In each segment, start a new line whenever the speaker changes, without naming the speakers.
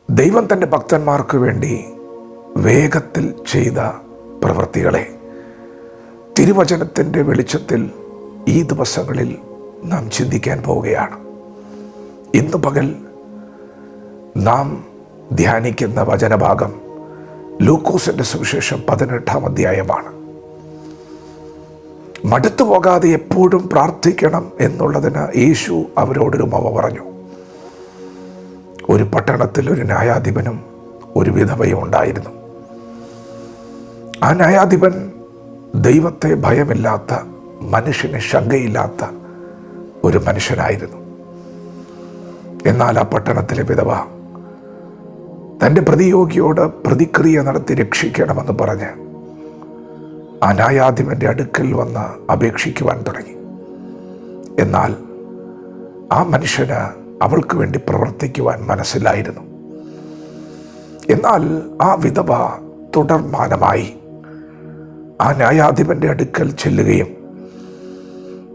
ദൈവം തൻ്റെ ഭക്തന്മാർക്ക് വേണ്ടി വേഗത്തിൽ ചെയ്ത പ്രവൃത്തികളെ തിരുവചനത്തിൻ്റെ വെളിച്ചത്തിൽ ഈ ദിവസങ്ങളിൽ നാം ചിന്തിക്കാൻ പോവുകയാണ്. ഇന്ന് പകൽ നാം ധ്യാനിക്കുന്ന വചനഭാഗം ലൂക്കോസിൻ്റെ സുവിശേഷം 18-ാം അധ്യായമാണ്. മടുത്തു പോകാതെ എപ്പോഴും പ്രാർത്ഥിക്കണം എന്നുള്ളതിന് യേശു അവരോടൊരു ഉപമ പറഞ്ഞു. ഒരു പട്ടണത്തിൽ ഒരു ന്യായാധിപനും ഒരു വിധവയും ഉണ്ടായിരുന്നു. ആ ന്യായാധിപൻ ദൈവത്തെ ഭയമില്ലാത്ത, മനുഷ്യന് ശങ്കയില്ലാത്ത ഒരു മനുഷ്യനായിരുന്നു. എന്നാൽ ആ പട്ടണത്തിലെ വിധവ തൻ്റെ പ്രതിയോഗിയോട് പ്രതിക്രിയ നടത്തി രക്ഷിക്കണമെന്ന് പറഞ്ഞ് ആ ന്യായാധിപൻ്റെ അടുക്കൽ വന്ന് അപേക്ഷിക്കുവാൻ തുടങ്ങി. എന്നാൽ ആ മനുഷ്യന് അവൾക്ക് വേണ്ടി പ്രവർത്തിക്കുവാൻ മനസ്സിലായിരുന്നു. എന്നാൽ ആ വിധവ തുടർമാനമായി ആ ന്യായാധിപൻ്റെ അടുക്കൽ ചെല്ലുകയും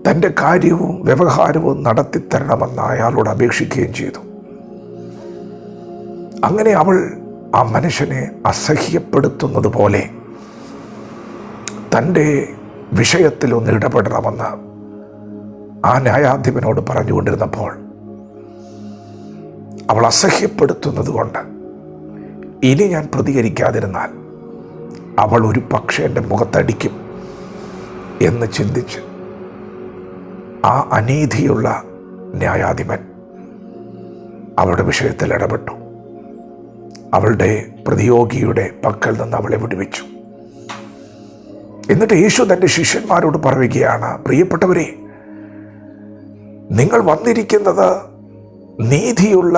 തൻ്റെ കാര്യവും വ്യവഹാരവും നടത്തിത്തരണമെന്ന് അയാളോട് അപേക്ഷിക്കുകയും ചെയ്തു. അങ്ങനെ അവൾ ആ മനുഷ്യനെ അസഹ്യപ്പെടുത്തുന്നത് പോലെ തൻ്റെ വിഷയത്തിൽ ഒന്ന് ഇടപെടണമെന്ന് ആ ന്യായാധിപനോട് പറഞ്ഞുകൊണ്ടിരുന്നപ്പോൾ അവൾ അസഹ്യപ്പെടുത്തുന്നത് കൊണ്ട് ഇനി ഞാൻ പ്രതികരിക്കാതിരുന്നാൽ അവൾ ഒരു പക്ഷേ എൻ്റെ മുഖത്തടിക്കും എന്ന് ചിന്തിച്ച് ആ അനീതിയുള്ള ന്യായാധിപൻ അവളുടെ വിഷയത്തിൽ ഇടപെട്ടു. അവളുടെ പ്രതിയോഗിയുടെ പക്കൽ നിന്ന് അവളെ വിടുവിച്ചു. എന്നിട്ട് യേശു തൻ്റെ ശിഷ്യന്മാരോട് പറയുകയാണ്, പ്രിയപ്പെട്ടവരെ, നിങ്ങൾ വന്നിരിക്കുന്നത് നീതിയുള്ള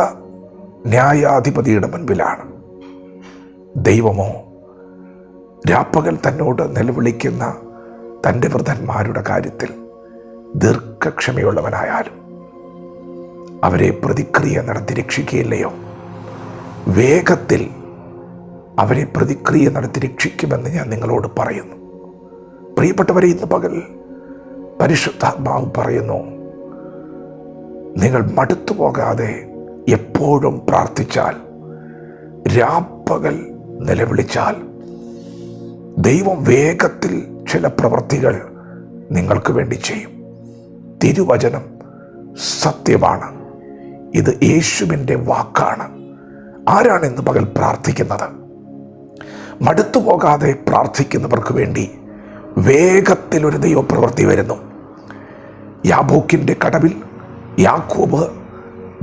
ന്യായാധിപതിയുടെ മുൻപിലാണ്. ദൈവമോ രാപ്പകൽ തന്നോട് നിലവിളിക്കുന്ന തൻ്റെ വൃദ്ധന്മാരുടെ കാര്യത്തിൽ ദീർഘക്ഷമയുള്ളവനായാലും അവരെ പ്രതിക്രിയ നടത്തി രക്ഷിക്കുകയില്ലയോ? വേഗത്തിൽ അവരെ പ്രതിക്രിയ നടത്തി രക്ഷിക്കുമെന്ന് ഞാൻ നിങ്ങളോട് പറയുന്നു. പ്രിയപ്പെട്ടവരെ, ഇന്ന് പകൽ പരിശുദ്ധാത്മാവ് പറയുന്നു, നിങ്ങൾ മടുത്തു പോകാതെ എപ്പോഴും പ്രാർത്ഥിച്ചാൽ, രാപ്പകൽ നിലവിളിച്ചാൽ ദൈവം വേഗത്തിൽ ചില പ്രവൃത്തികൾ നിങ്ങൾക്ക് വേണ്ടി ചെയ്യും. തിരുവചനം സത്യമാണ്. ഇത് യേശുവിൻ്റെ വാക്കാണ്. ആരാണ് ഇന്ന് പകൽ പ്രാർത്ഥിക്കുന്നത്? മടുത്തു പോകാതെ പ്രാർത്ഥിക്കുന്നവർക്ക് വേണ്ടി വേഗത്തിൽ ഒരു ദൈവപ്രവൃത്തി വരുന്നു. യാബോക്കിൻ്റെ കടവിൽ യാക്കോബ്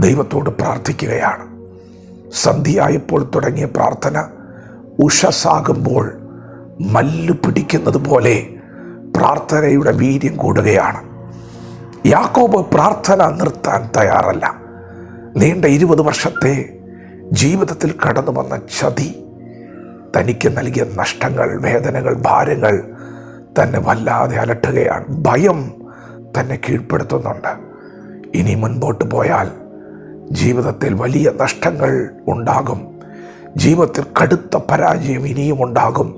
ദൈവത്തോട് പ്രാർത്ഥിക്കുകയാണ്. സന്ധ്യയായപ്പോൾ തുടങ്ങിയ പ്രാർത്ഥന ഉഷസ്സാകുമ്പോൾ മല്ലു പിടിക്കുന്നത് പോലെ പ്രാർത്ഥനയുടെ വീര്യം കൂടുകയാണ്. യാക്കോബ് പ്രാർത്ഥന നിർത്താൻ തയ്യാറല്ല. നീണ്ട 20 വർഷത്തെ ജീവിതത്തിൽ കടന്നു വന്ന ചതി, തനിക്ക് നൽകിയ നഷ്ടങ്ങൾ, വേദനകൾ, ഭാരങ്ങൾ തന്നെ വല്ലാതെ അലട്ടുകയാണ്. ഭയം തന്നെ കീഴ്പ്പെടുത്തുന്നുണ്ട്. ഇനി മുൻപോട്ട് പോയാൽ ജീവിതത്തിൽ വലിയ നഷ്ടങ്ങൾ ഉണ്ടാകും, ജീവിതത്തിൽ കടുത്ത പരാജയം ഇനിയും ഉണ്ടാകും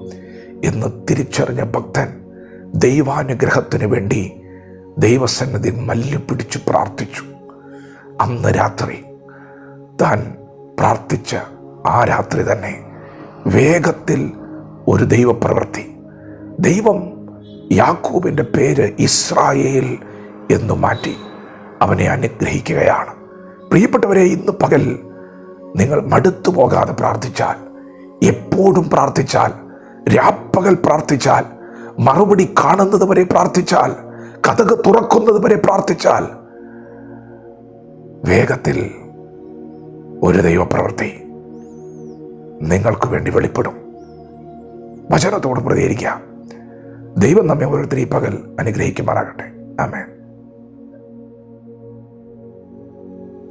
എന്ന് തിരിച്ചറിഞ്ഞ ഭക്തൻ ദൈവാനുഗ്രഹത്തിന് വേണ്ടി ദൈവസന്നിധി മല്ലു പിടിച്ചു പ്രാർത്ഥിച്ചു. അന്ന് രാത്രി താൻ പ്രാർത്ഥിച്ച ആ രാത്രി തന്നെ വേഗത്തിൽ ഒരു ദൈവപ്രവൃത്തി. ദൈവം യാക്കോബിൻ്റെ പേര് ഇസ്രായേൽ എന്ന് മാറ്റി അവനെ അനുഗ്രഹിക്കുകയാണ്. പ്രിയപ്പെട്ടവരെ, ഇന്ന് പകൽ നിങ്ങൾ മടുത്തു പോകാതെ പ്രാർത്ഥിച്ചാൽ, എപ്പോഴും പ്രാർത്ഥിച്ചാൽ, രാപ്പകൽ പ്രാർത്ഥിച്ചാൽ, മറുപടി കാണുന്നത് വരെ പ്രാർത്ഥിച്ചാൽ, കതക് തുറക്കുന്നത് വരെ പ്രാർത്ഥിച്ചാൽ വേഗത്തിൽ ഒരു ദൈവപ്രവൃത്തി നിങ്ങൾക്ക് വേണ്ടി വെളിപ്പെടും. വചനത്തോട് പ്രതികരിക്കാം. ദൈവം നമ്മെ ഓരോരുത്തരും ഈ പകൽ അനുഗ്രഹിക്കുമാറാകട്ടെ. ആമേൻ.